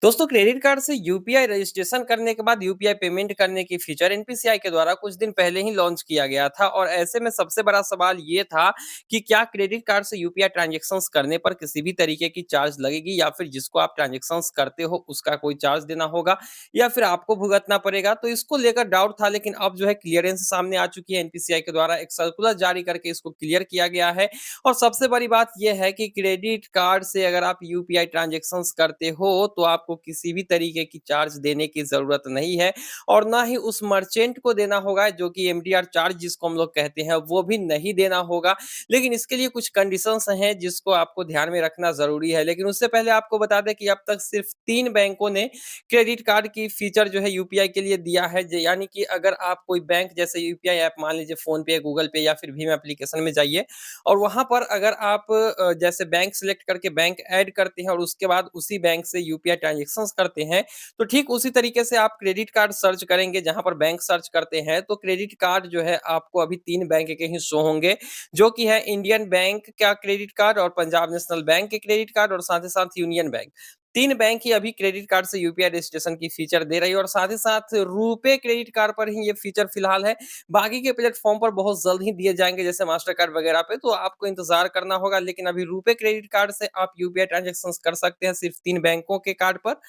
दोस्तों credit card से UPI registration करने के बाद यूपीआई पेमेंट करने की फीचर एनपीसीआई के द्वारा कुछ दिन पहले ही लॉन्च किया गया था और ऐसे में सबसे बड़ा सवाल ये था कि क्या क्रेडिट कार्ड से यूपीआई ट्रांजैक्शंस करने पर किसी भी तरीके की चार्ज लगेगी या फिर जिसको आप ट्रांजैक्शंस करते हो उसका कोई चार्ज देना होगा या फिर आपको भुगतना पड़ेगा। तो इसको लेकर डाउट था, लेकिन अब जो है क्लियरेंस सामने आ चुकी है। एनपीसीआई के द्वारा एक सर्कुलर जारी करके इसको क्लियर किया गया है। और सबसे बड़ी बात यह है कि क्रेडिट कार्ड से अगर आप यूपीआई ट्रांजैक्शंस करते हो तो आपको किसी भी तरीके की चार्ज देने की ज़रूरत नहीं है और ना ही उस मर्चेंट को देना होगा, जो कि एमडीआर चार्ज जिसको हम लोग कहते हैं वो भी नहीं देना होगा। लेकिन इसके लिए कुछ कंडीशंस हैं जिसको आपको ध्यान में रखना ज़रूरी है। लेकिन उससे पहले आपको बता दें कि अब तक सिर्फ 3 बैंकों ने क्रेडिट कार्ड की फीचर जो है यूपीआई के लिए दिया है। यानी कि अगर आप कोई बैंक जैसे यूपीआई ऐप मान लीजिए फ़ोन पे, गूगल पे या फिर भीम एप्लीकेशन में जाइए और वहाँ पर अगर आप जैसे बैंक सेलेक्ट करके बैंक ऐड करते हैं और उसके बाद उसी बैंक से यूपीआई ट्रांज़ैक्शंस करते हैं, तो ठीक उसी तरीके से आप क्रेडिट कार्ड सर्च करेंगे जहाँ पर बैंक सर्च करते हैं, तो क्रेडिट कार्ड जो है आपको अभी 3 बैंक के ही शो होंगे, जो कि है इंडियन बैंक का क्रेडिट कार्ड और पंजाब नेशनल बैंक के क्रेडिट कार्ड और साथ ही साथ यूनियन बैंक। 3 बैंक ही अभी क्रेडिट कार्ड से यूपीआई रजिस्ट्रेशन की फीचर दे रही है और साथ ही साथ रुपे क्रेडिट कार्ड पर ही ये फीचर फिलहाल है। बाकी के प्लेटफ़ॉर्म पर बहुत जल्द ही दिए जाएँगे, जैसे मास्टर कार्ड वगैरह पे, तो आपको इंतज़ार करना होगा। लेकिन अभी रुपे क्रेडिट कार्ड से आप यूपीआई ट्रांज़ैक्शंस कर सकते हैं सिर्फ़ 3 बैंकों के कार्ड पर।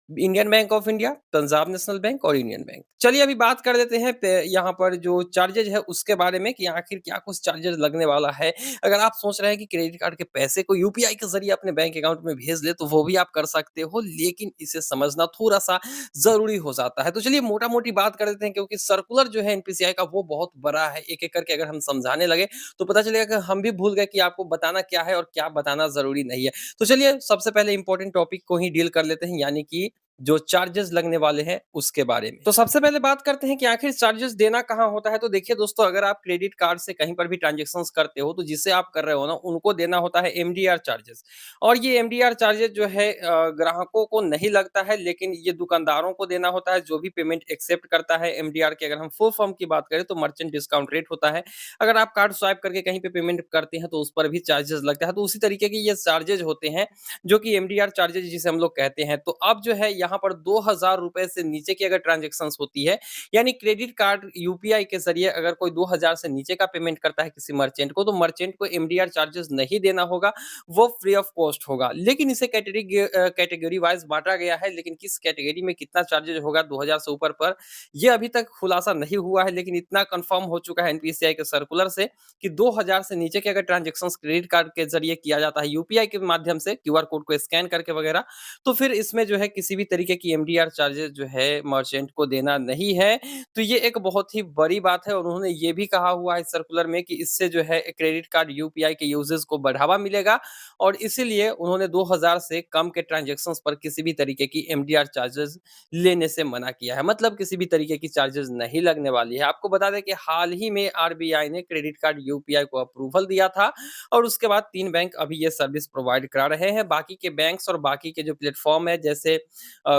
Indian bank of India, Punjab national bank और यूनियन बैंक। चलिए अभी बात कर देते हैं पे यहाँ पर जो चार्जेज़ है उसके बारे में कि आखिर क्या कुछ चार्जेज़ लगने वाला है। अगर आप सोच रहे हैं कि क्रेडिट कार्ड के पैसे को यूपीआई के ज़रिए अपने बैंक अकाउंट में भेज लें, तो वो भी आप कर सकते हो, लेकिन इसे समझना थोड़ा-सा ज़रूरी हो जाता है। तो चलिए मोटा-मोटी बात कर देते हैं, क्योंकि सर्कुलर जो है एनपीसीआई का वो बहुत बड़ा है। एक-एक करके अगर हम समझाने लगे तो पता चलेगा कि हम भी भूल गए कि आपको बताना क्या है और क्या बताना ज़रूरी नहीं है। तो चलिए सबसे पहले इम्पोर्टेंट टॉपिक को ही डील कर लेते हैं, यानी कि जो चार्जेज़ लगने वाले हैं उसके बारे में। तो सबसे पहले बात करते हैं कि आखिर चार्जेज़ देना कहाँ होता है। तो देखिए दोस्तों, अगर आप क्रेडिट कार्ड से कहीं पर भी ट्रांज़ैक्शंस करते हो तो जिसे आप कर रहे हो ना, उनको देना होता है एमडीआर चार्जेज़। और ये एमडीआर चार्जेज़ जो है ग्राहकों को नहीं लगता है, लेकिन ये दुकानदारों को देना होता है, जो भी पेमेंट एक्सेप्ट करता है एमडीआर की। अगर हम फुल फॉर्म की बात करें तो मर्चेंट डिस्काउंट रेट होता है। अगर आप कार्ड स्वाइप करके कहीं पे पेमेंट करते हैं तो उस पर भी चार्जेज़ लगता है। तो उसी तरीके के ये चार्जेज़ होते हैं, जो कि एमडीआर चार्जेज़ जिसे हम लोग कहते हैं। तो अब जो है यहाँ पर ₹2000 से नीचे की अगर ट्रांज़ैक्शंस होती है, यानी क्रेडिट कार्ड यूपीआई के ज़रिए अगर कोई 2000 से नीचे का पेमेंट करता है किसी मर्चेंट को, तो मर्चेंट को एमडीआर चार्जेज़ नहीं देना होगा, वो फ्री ऑफ कॉस्ट होगा। लेकिन इसे कैटेगरी वाइज़ बाँटा गया है, लेकिन किस कैटेगरी में कितना चार्जेज़ होगा 2000 से ऊपर पर, ये अभी तक खुलासा नहीं हुआ है। लेकिन इतना कन्फर्म हो चुका है एनपीसीआई के सर्कुलर से कि 2000 से नीचे के अगर ट्रांज़ैक्शंस क्रेडिट कार्ड के ज़रिए किया जाता है यूपीआई के माध्यम से, क्यूआर कोड को स्कैन करके वगैरह, तो फिर इसमें जो है किसी भी तरीके की एमडीआर चार्जेज़ जो है मर्चेंट को देना नहीं है। तो ये एक बहुत ही बड़ी बात है और उन्होंने ये भी कहा हुआ है सर्कुलर में कि इससे जो है क्रेडिट कार्ड यूपीआई के यूज़ेज़ को बढ़ावा मिलेगा और इसीलिए उन्होंने 2000 से कम के ट्रांज़ैक्शंस पर किसी भी तरीके की एमडीआर चार्जेज़ लेने से मना किया है। मतलब किसी भी तरीके की चार्जेज़ नहीं लगने वाली है। आपको बता दें कि हाल ही में आरबीआई ने क्रेडिट कार्ड यूपीआई को अप्रूवल दिया था और उसके बाद 3 बैंक अभी ये सर्विस प्रोवाइड करा रहे हैं। बाकी के बैंक्स और बाकी के जो प्लेटफ़ॉर्म है, जैसे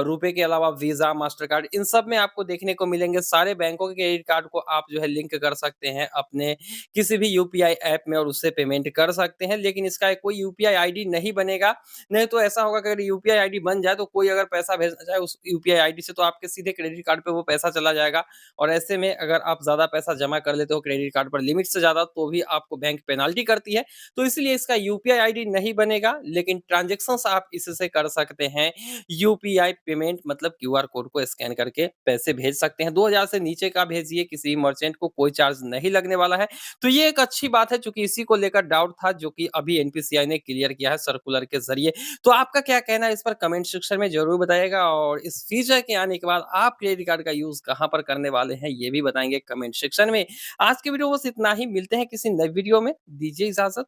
रुपे के अलावा वीज़ा, मास्टरकार्ड, इन सब में आपको देखने को मिलेंगे। सारे बैंकों के क्रेडिट कार्ड को आप जो है लिंक कर सकते हैं अपने किसी भी यूपीआई ऐप में और उससे पेमेंट कर सकते हैं। लेकिन इसका एक कोई यूपीआई आईडी नहीं बनेगा। नहीं तो ऐसा होगा कि अगर यूपीआई आईडी बन जाए तो कोई अगर पैसा भेजना चाहे उस यूपीआई आईडी से, तो आपके सीधे क्रेडिट कार्ड पे वो पैसा चला जाएगा। और ऐसे में अगर आप ज़्यादा पैसा जमा कर लेते हो क्रेडिट कार्ड पर लिमिट से ज़्यादा, तो भी आपको बैंक पेनल्टी करती है। तो इसलिए इसका यूपीआई आईडी नहीं बनेगा, लेकिन ट्रांज़ैक्शंस आप इससे कर सकते हैं। यूपीआई पेमेंट मतलब क्यूआर कोड को स्कैन करके पैसे भेज सकते हैं। 2000 से नीचे का भेजिए, किसी मर्चेंट को कोई चार्ज नहीं लगने वाला है। तो ये एक अच्छी बात है, चूँकि इसी को लेकर डाउट था, जो कि अभी एनपीसीआई ने क्लियर किया है सर्कुलर के ज़रिए। तो आपका क्या कहना है इस पर, कमेंट सेक्शन में ज़रूर बताइएगा और इस फीचर के आने के बाद आप क्रेडिट कार्ड का यूज़ कहाँ पर करने वाले हैं, ये भी बताएँगे कमेंट सेक्शन में। आज की वीडियो बस इतना ही, मिलते हैं किसी नई वीडियो में, दीजिए इजाज़त।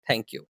Thank you.